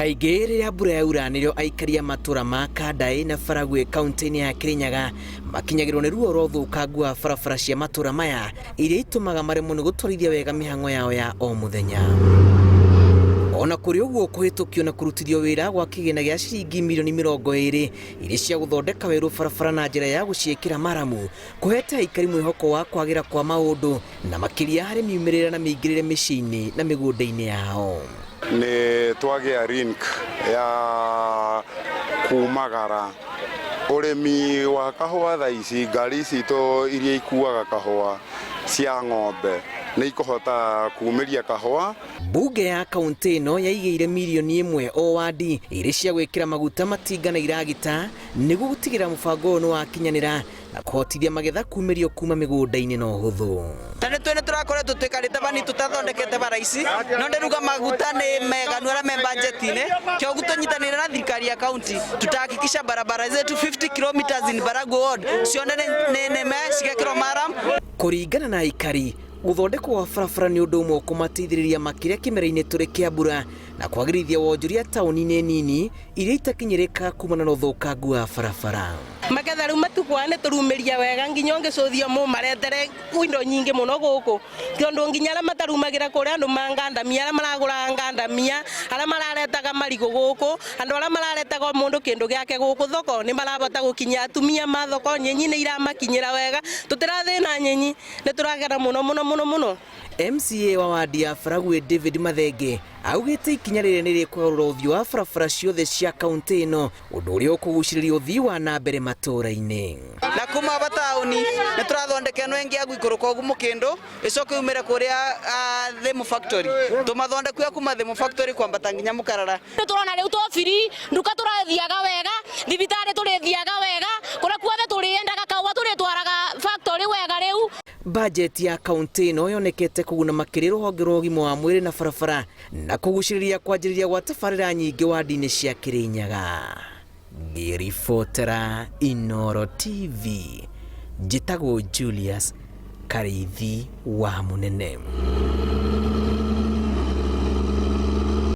Kaigere ya mbura yaura nĩrĩo aikari a matura ma Kandai na Baragwe kaunti-inĩ ya Kirinyaga makinyagĩrwo nĩ ruo rwa ũthũkangu wa barabara cia matura maya iria itumaga maremwo nĩ gũtwarithia wega mĩhang'o yao ya o mũthenya. Ona kũrĩ ũguo kũhĩtũkio na kũrutithio wĩra gwa kĩgĩna gĩa ciringi mirioni 20 iria cia gũthondeka werũ barabara na njĩra ya gũciĩkĩra maramu kũhete aikari mwĩhoko wa kwagĩra kwa maũndũ na makĩria harĩ miumĩrĩre na mĩingĩrĩre mĩciĩ-inĩ na mĩgũnda-inĩ yao. Nĩ twagĩa link ya kumagara ũrĩmi wa kahũa thaa ici ngari citũ iria ikuaga kahũa cia ng'ombe nĩ ikohota kumĩria kahũa. Mbunge ya kaunti ĩno yaigĩire mirioni 1 o wadi irĩ cia gwĩkĩra maguta matinga na iragita nĩguo gũtigĩrĩra mũbango ũyũ nĩ wakinyanĩra na kũhotithia magetha kumĩrio kuma mĩgũnda-inĩ na ũhũthũ. Tani twene turakoretwo twikarite bani tutathondekete bara ici no ndiruga maguta nĩ mega nũra me budget-inĩ kĩo gũtonyitanĩra na thirikari ya kaunti tutahakikisha barabara zetu 50 kilometers in Baragwe ward cione nĩ cigekĩrwo maram. Kũringana na aikari gũthondekwo kwa barabara nĩ ũndũ ũmwe kũmateithĩrĩria makĩria kĩmera-inĩ tũrĩ kĩa mbura na kwagĩrithia wonjoria taũni-inĩ nini iria itakinyĩrĩka kumana na ũthũkangu wa barabara. Magetha rĩu matukwa nĩ tũrumĩria wega nginya ũngĩcũthia mũ maretere indo nyingĩ mũno gũkũ tondũ nginya arĩa matarumagĩra kũrĩa andũ mangandamia arĩa maragũra ngandamia arĩa mararetaga marigũ gũkũ andũ arĩa mararetaga mũndũ kĩndũ gĩake gũkũ thoko nĩ marabata gũkinya atumia ma thoko nyenyi nĩ iramakinyĩra wega tũtirathĩna nyenyi nĩ tũragera mũno. MCA wa wadi ya Baragwe David Mathenge augĩte ikinya rĩrĩ nĩ rĩkũgarũra ũthiũ wa barabara ciothe cia kaunti ĩno ũndũ ũrĩa ũkũgucĩrĩria ũthii wa na mbere matũũra-inĩ. Na kuma bataũni nĩ tũrathondeka ĩno ĩngĩ ya gũikũrũka ũguo mũkĩndũ ĩcoke yumĩre kũrĩa Themu Factory tũmathondeka ya kuma Themu Factory kwambata nginya Mũkarara. Nĩ tũrona rĩu to free nduka tũrathiaga wega thibitarĩ tũrĩthiaga wega kũrĩa kuothe tũrĩendaga kahũa tũrĩtwaraga factory wega rĩu. Budget ya kaunti ĩno yonekete kũguna makĩria rũhonge rwa ũgima wa mwĩrĩ na barabara na kũgucĩrĩria kwanjĩrĩria gwa tabarĩra nyingĩ wadi-inĩ cia Kirinyaga. Ngĩribotera Inooro TV njĩtagwo Julius Karithi wa Munene.